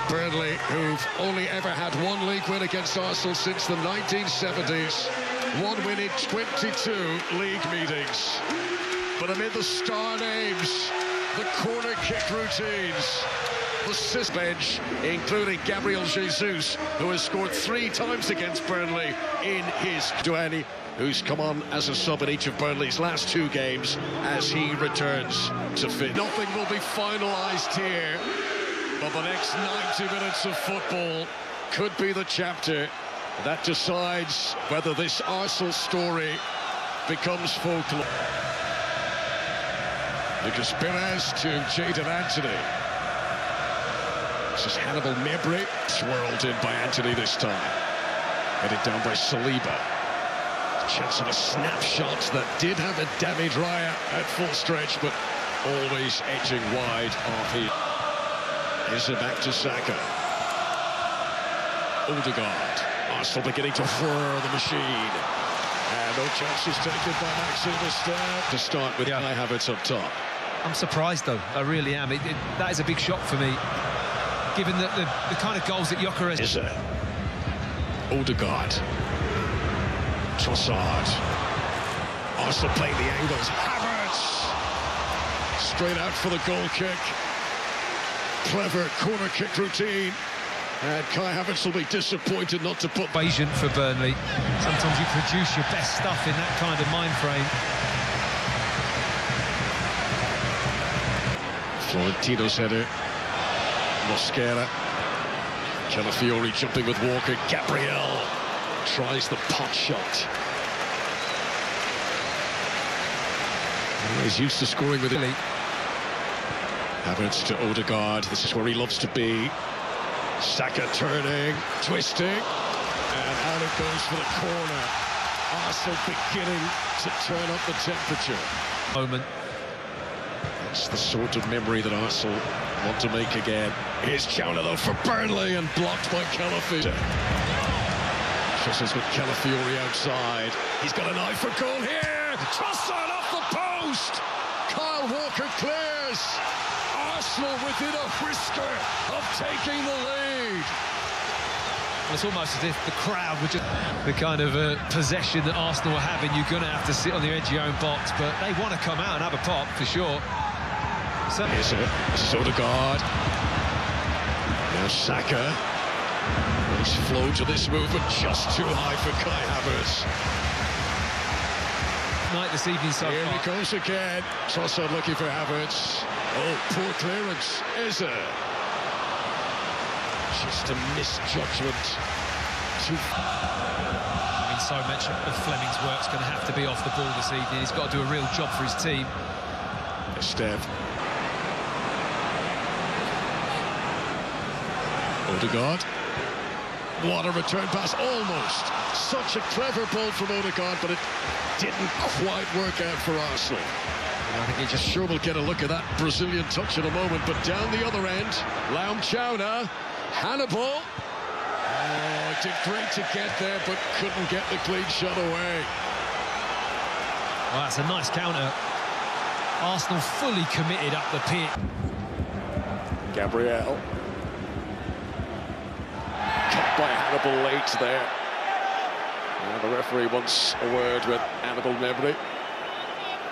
Burnley, who've only ever had one league win against Arsenal since the 1970s. One win in 22 league meetings. But amid the star names, the corner kick routines, the assist bench, including Gabriel Jesus, who has scored 3 times against Burnley in his Duani, who's come on as a sub in each of Burnley's last 2 games as he returns to fit. Nothing will be finalised here, but the next 90 minutes of football could be the chapter that decides whether this Arsenal story becomes folklore. Lucas Perez to Jadon Anthony. This is Hannibal Mebri, swirled in by Anthony this time. Headed down by Saliba. Chance of a snapshot that did have a damage Raya at full stretch, but always edging wide off here. Is it back to Saka? Odegaard. Arsenal beginning to whir the machine. And no chances taken by Maxime Lesterre. To start with Kai Havertz up top. I'm surprised though, I really am. That is a big shock for me, given the kind of goals that Gyökeres... Is it? Odegaard. Trossard. Arsenal playing the angles. Havertz! Straight out for the goal kick. Clever corner kick routine. And Kai Havertz will be disappointed not to put... Patient for Burnley. Sometimes you produce your best stuff in that kind of mind frame. Florentino's header. Mosquera. Calafiori jumping with Walker. Gabriel tries the pot shot. He's used to scoring with it. Havertz to Odegaard. This is where he loves to be. Saka turning, twisting, and out it goes for the corner. Arsenal beginning to turn up the temperature. Moment. That's the sort of memory that Arsenal want to make again. Here's Chowner though for Burnley, and blocked by Calafiori. Trusses with Calafiori outside. He's got an eye for goal here. Trossard off the post. Kyle Walker clears. Arsenal within a whisker of taking the lead. Well, it's almost as if the crowd were just the kind of possession that Arsenal were having. You're going to have to sit on the edge of your own box, but they want to come out and have a pop for sure. So is it? This is Odegaard. Now Saka. Nice flow to this move, but just too high for Kai Havertz. Night this evening so Here far. he goes again. Trossard looking for Havertz. Oh, poor clearance. Is it? Just a misjudgment. I mean, so much of Fleming's work's going to have to be off the ball this evening. He's got to do a real job for his team. Steph. Odegaard. What a return pass, almost. Such a clever ball from Odegaard, but it didn't quite work out for Arsenal. I think he just sure will get a look at that Brazilian touch in a moment, but down the other end, Laum Chowner, Hannibal. Oh, did great to get there, but couldn't get the clean shot away. Well, that's a nice counter. Arsenal fully committed up the pit. Gabriel. Cut by Hannibal late there. And the referee wants a word with Hannibal Mebri.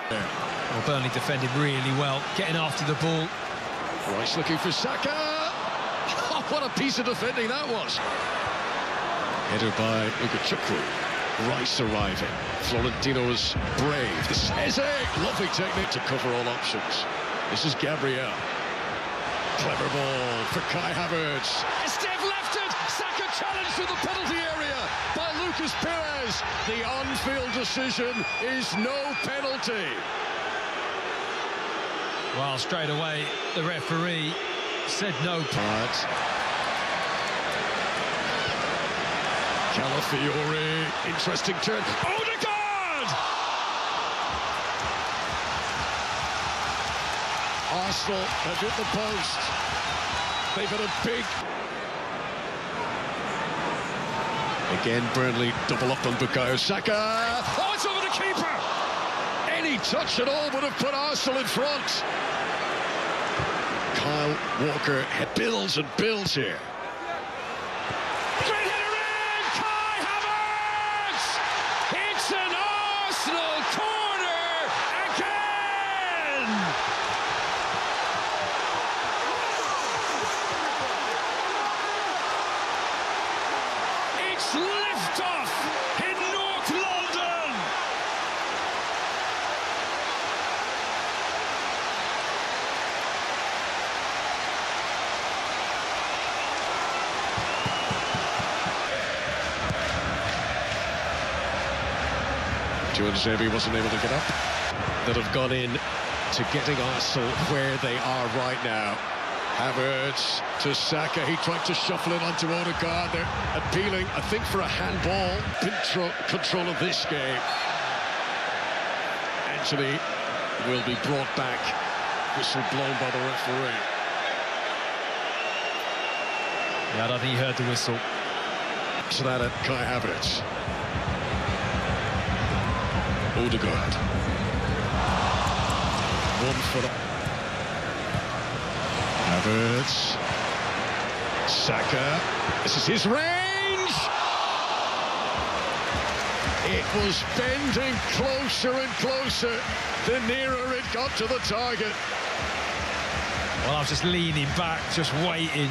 Well, Burnley defended really well, getting after the ball. Rice looking for Saka. Oh, what a piece of defending that was. Header by Ukachukwu. Rice arriving. Florentino was brave. This is Eze. Lovely technique to cover all options. This is Gabriel. Clever ball for Kai Havertz. Esteve left it. Saka challenged to the penalty area by Lucas Perez. The on-field decision is no penalty. Well, straight away, the referee said no. Calafiori, interesting turn. Odegaard! Arsenal have hit the post. They've had a big... Again, Burnley double up on Bukayo Saka. Oh, it's over the keeper! Any touch at all would have put Arsenal in front. Kyle Walker builds and builds here. Great header in! Kai Havertz! It's an Arsenal corner again! It's lift-off in North London! Juan wasn't able to get up. That have gone in to getting Arsenal where they are right now. Havertz to Saka. He tried to shuffle it onto Odegaard. They're appealing, I think, for a handball. Control of this game. Anthony will be brought back. Whistle blown by the referee. Yeah, I don't think he heard the whistle. So that at Kai Havertz. Odegaard. 1 foot. Havertz. Saka. This is his range. It was bending closer and closer the nearer it got to the target. Well, I was just leaning back, just waiting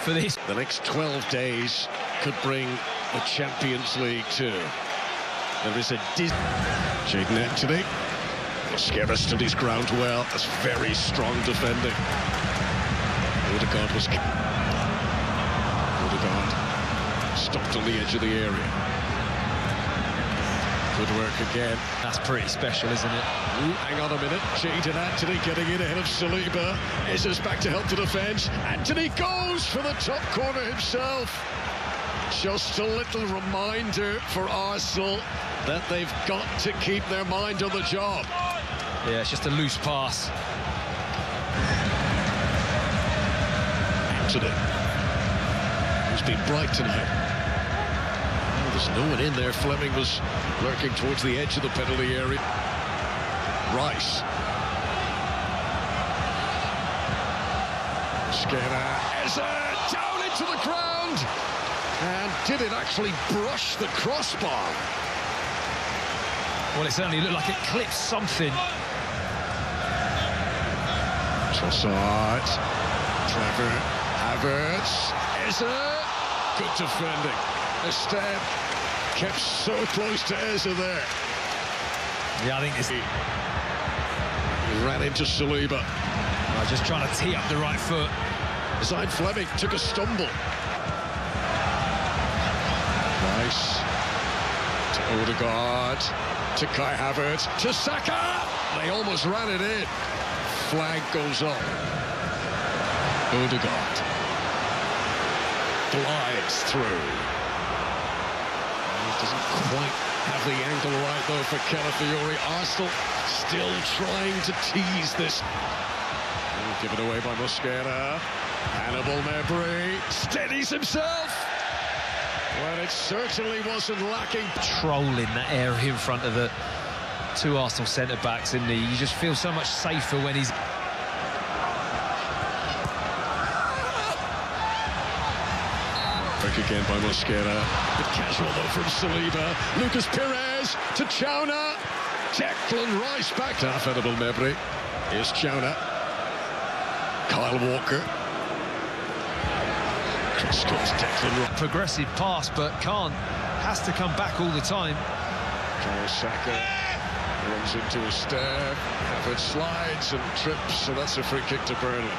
for this. The next 12 days could bring the Champions League too. There is a Jadon Anthony. Mosquera stood his ground well. That's very strong defending. Odegaard stopped on the edge of the area. Good work again. That's pretty special, isn't it? Ooh, hang on a minute. Jadon Anthony getting in ahead of Saliba. Ezza's back to help the defence. Anthony goes for the top corner himself. Just a little reminder for Arsenal that they've got to keep their mind on the job. Yeah, it's just a loose pass. Anthony, who's been bright tonight. Oh, there's no one in there. Fleming was lurking towards the edge of the penalty area. Rice. Mosquera. Ezza down into the ground. And did it actually brush the crossbar? Well, it certainly looked like it clipped something. Trossard. Trevor. Havertz. Ezza. Good defending. Esteb kept so close to Ezza there. Yeah, I think it's... He ran into Saliba. Just trying to tee up the right foot. Beside Fleming, took a stumble. Rice to Odegaard, to Kai Havertz, to Saka. They almost ran it in. Flag goes up. Odegaard glides through. He doesn't quite have the angle right though for Calafiori. Arsenal still trying to tease this. Given away by Mosquera. Hannibal Mebry steadies himself. Well, it certainly wasn't lacking. Trolling that area in front of the two Arsenal centre-backs, and you just feel so much safer when he's... Back again by Mosquera. Bit casual though from Saliba. Lucas Perez to Chauna. Declan Rice back to Hannibal Mebry. Here's Chauna. Kyle Walker. Cross comes Declan Rice. Progressive pass, but has to come back all the time. Saka runs into a stare. Havertz slides and trips, so that's a free kick to Burnley.